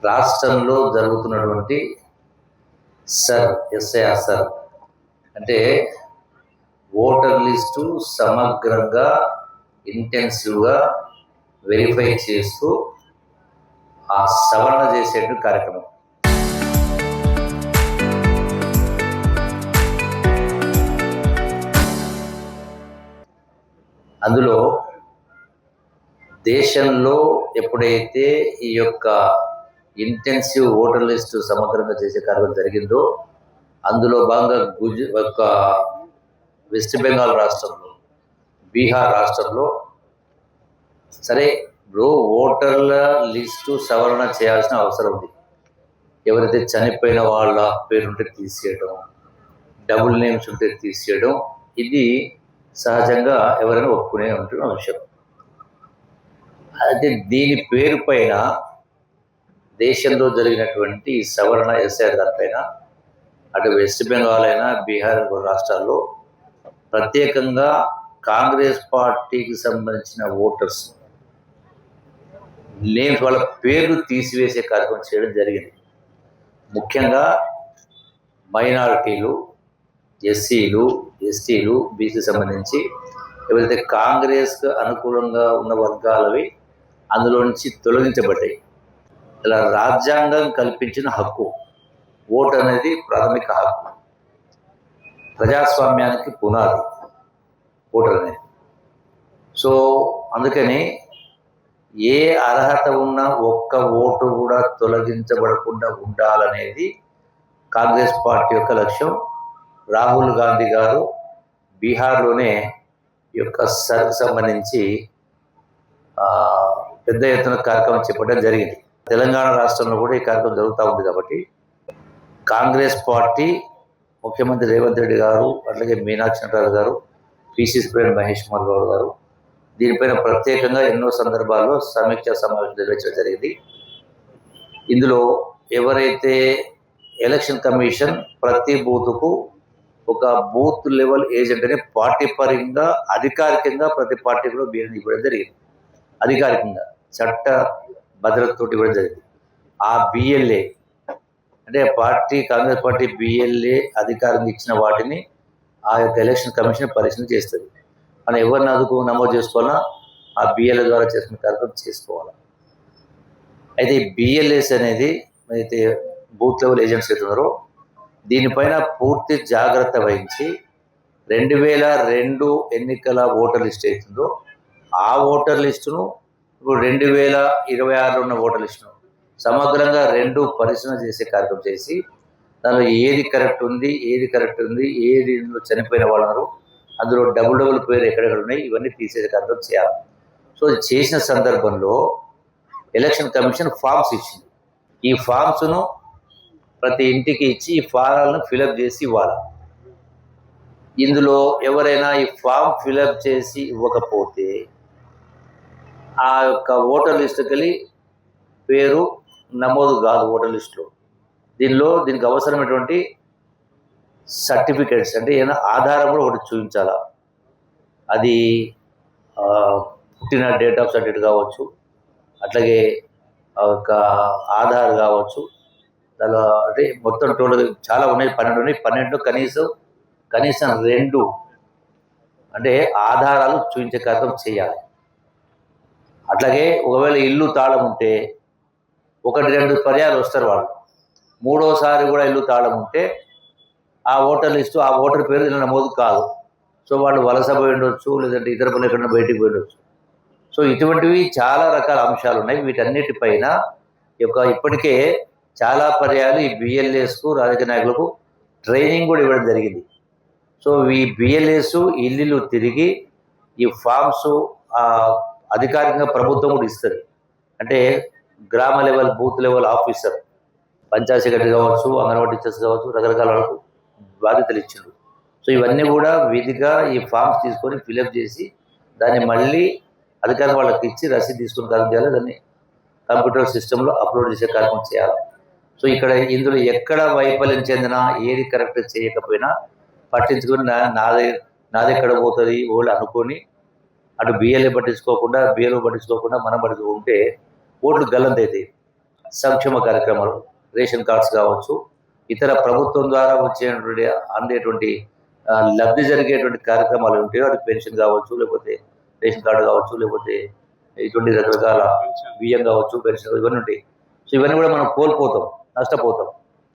రాష్ట్రంలో జరుగుతున్నటువంటి ఎస్ఐఆర్ అంటే ఓటర్ లిస్టు సమగ్రంగా ఇంటెన్సివ్గా వెరిఫై చేస్తూ ఆ సవరణ చేసేటువంటి కార్యక్రమం. అందులో దేశంలో ఎప్పుడైతే ఈ యొక్క ఇంటెన్సివ్ ఓటర్ లిస్టు సమగ్రంగా చేసే కార్యక్రమం జరిగిందో అందులో భాగంగా వెస్ట్ బెంగాల్ రాష్ట్రంలో, బీహార్ రాష్ట్రంలో సరే ఇప్పుడు ఓటర్ల లిస్టు సవరణ చేయాల్సిన అవసరం ఉంది. ఎవరైతే చనిపోయిన వాళ్ళ పేరుంటే తీసేయడం, డబుల్ నేమ్స్ ఉంటే తీసేయడం, ఇది సహజంగా ఎవరైనా ఒప్పుకునే ఉంటున్న విషయం. అయితే దీని పేరు పైన దేశంలో జరిగినటువంటి సవరణ ఎస్ఐఆర్ దానిపైన అటు వెస్ట్ బెంగాల్ అయినా బీహార్ రాష్ట్రాల్లో ప్రత్యేకంగా కాంగ్రెస్ పార్టీకి సంబంధించిన ఓటర్స్ నేమ్స్ వాళ్ళ పేర్లు తీసివేసే కార్యక్రమం చేయడం జరిగింది. ముఖ్యంగా మైనారిటీలు, ఎస్సీలు, ఎస్టీలు, బీసీ సంబంధించి ఎవరైతే కాంగ్రెస్కు అనుకూలంగా ఉన్న వర్గాలవి అందులో నుంచి తొలగించబడ్డాయి. ఇలా రాజ్యాంగం కల్పించిన హక్కు ఓటు అనేది ప్రాథమిక హక్కు, ప్రజాస్వామ్యానికి పునాది ఓటర్ అనేది. సో అందుకని ఏ అర్హత ఉన్న ఒక్క ఓటు కూడా తొలగించబడకుండా ఉండాలనేది కాంగ్రెస్ పార్టీ యొక్క లక్ష్యం. రాహుల్ గాంధీ గారు బీహార్లోనే ఈ యొక్క సర్కు సంబంధించి పెద్ద ఎత్తున కార్యక్రమం చేపట్టడం జరిగింది. తెలంగాణ రాష్ట్రంలో కూడా ఈ కార్యక్రమం జరుగుతూ ఉంది. కాబట్టి కాంగ్రెస్ పార్టీ ముఖ్యమంత్రి రేవంత్ రెడ్డి గారు, అట్లాగే మీనాక్షి నటరాజన్ గారు, పిసిసి ప్రెసిడెంట్ మహేష్ కుమార్ గౌడ్ గారు దీనిపైన ప్రత్యేకంగా ఎన్నో సందర్భాల్లో సమీక్షా సమావేశం నిర్వహించడం జరిగింది. ఇందులో ఎవరైతే ఎలక్షన్ కమిషన్ ప్రతి బూత్కు ఒక బూత్ లెవెల్ ఏజెంట్ అనే పార్టీ పరంగా అధికారికంగా ప్రతి పార్టీ కూడా బియ్యం ఇవ్వడం జరిగింది. అధికారికంగా చట్ట భద్రతతో ఇవ్వడం జరిగింది. ఆ బిఎల్ఏ అంటే కాంగ్రెస్ పార్టీ బిఎల్ఏ అధికారంగా ఇచ్చిన వాటిని ఆ యొక్క ఎలక్షన్ కమిషన్ పరిశీలన చేస్తుంది. మనం ఎవరిని నమోదు చేసుకోవాలా, ఆ బిఎల్ఏ ద్వారా చేసుకునే కార్యక్రమం చేసుకోవాలి. అయితే ఈ బిఎల్ఏస్ అనేది అయితే బూత్ లెవెల్ ఏజెంట్స్ అవుతున్నారో దీనిపైన పూర్తి జాగ్రత్త వహించి 2002 ఎన్నికల ఓటర్ లిస్ట్ అవుతుందో ఆ ఓటర్ లిస్టును ఇప్పుడు 2026లో ఉన్న ఓటర్ లిస్టును సమగ్రంగా పరిశీలన చేసే కార్యక్రమం చేసి దానిలో ఏది కరెక్ట్ ఉంది, ఏది చనిపోయిన వాళ్ళు ఉన్నారు, అందులో డబుల్ పేరు ఎక్కడెక్కడ ఉన్నాయి, ఇవన్నీ తీసేసే కార్యక్రమం చేయాలి. సో చేసిన సందర్భంలో ఎలక్షన్ కమిషన్ ఫామ్స్ ఇచ్చింది. ఈ ఫామ్స్ను ప్రతి ఇంటికి ఇచ్చి ఈ ఫారాలను ఫిలప్ చేసి ఇవ్వాలి. ఇందులో ఎవరైనా ఈ ఫామ్ ఫిలప్ చేసి ఇవ్వకపోతే ఆ యొక్క ఓటర్ లిస్టుకి వెళ్ళి పేరు నమోదు కాదు ఓటర్ లిస్టులో. దీనికి అవసరమైనటువంటి సర్టిఫికేట్స్ అంటే ఏదైనా ఆధారం కూడా ఒకటి చూపించాలా. అది పుట్టిన డేట్ ఆఫ్ సర్టిఫికేట్ కావచ్చు, అట్లాగే ఒక ఆధార్ కావచ్చు, దానిలో అంటే మొత్తం టోటల్ చాలా ఉన్నాయి, 12 ఉన్నాయి. 12 కనీసం 2 అంటే ఆధారాలు చూపించే కార్యక్రమం చేయాలి. అట్లాగే ఒకవేళ ఇల్లు తాళం ఉంటే 1-2 పర్యాలు వస్తారు వాళ్ళు. 3వసారి కూడా ఇల్లు తాళం ఉంటే ఆ ఓటర్ లిస్టు ఆ ఓటర్ పేరు ఇలా నమోదు కాదు. సో వాళ్ళు వలస పోయి ఉండొచ్చు, లేదంటే ఇతర పనులు ఎక్కడైనా బయటికి పోయి ఉండొచ్చు. సో ఇటువంటివి చాలా రకాల అంశాలు ఉన్నాయి. వీటన్నిటిపైన ఇప్పటికే చాలా పర్యాలు ఈ బిఎల్ఏస్కు రాజకీయ నాయకులకు ట్రైనింగ్ కూడా ఇవ్వడం జరిగింది. సో ఈ బిఎల్ఏస్ ఇల్లు తిరిగి ఈ ఫామ్స్ అధికారికంగా ప్రభుత్వం కూడా ఇస్తుంది. అంటే గ్రామ level, booth level officer, panchayat secretary కావచ్చు, అంగన్వాడీ టీచర్స్ కావచ్చు, రకరకాల వాళ్ళకు బాధ్యతలు ఇచ్చిండ్రు. సో ఇవన్నీ కూడా విధిగా ఈ ఫామ్స్ తీసుకొని ఫిలప్ చేసి దాన్ని మళ్ళీ అధికారులు వాళ్ళకి ఇచ్చి రసీదు తీసుకుని కార్యక్రమం చేయాలి. దాన్ని కంప్యూటర్ సిస్టంలో అప్లోడ్ చేసే కార్యక్రమం చేయాలి. సో ఇందులో ఎక్కడ వైఫల్యం చెందినా, ఏది కరెక్ట్ చేయకపోయినా పట్టించుకొని నాది ఎక్కడ పోతుంది వాళ్ళు అనుకొని అటు బిఎల్ఏ పట్టించుకోకుండా మనం పట్టించుకుంటే ఓట్లు గల్లంతవుతాయి. సంక్షేమ కార్యక్రమాలు, రేషన్ కార్డ్స్ కావచ్చు, ఇతర ప్రభుత్వం ద్వారా వచ్చేటువంటి అందేటువంటి లబ్ధి జరిగేటువంటి కార్యక్రమాలు ఉంటాయో, అది పెన్షన్ కావచ్చు, లేకపోతే రేషన్ కార్డు కావచ్చు, లేకపోతే ఇటువంటి రకరకాల బియ్యం కావచ్చు, పెన్షన్ ఇవన్నీ ఉంటాయి. సో ఇవన్నీ కూడా మనం కోల్పోతాం, నష్టపోతాం.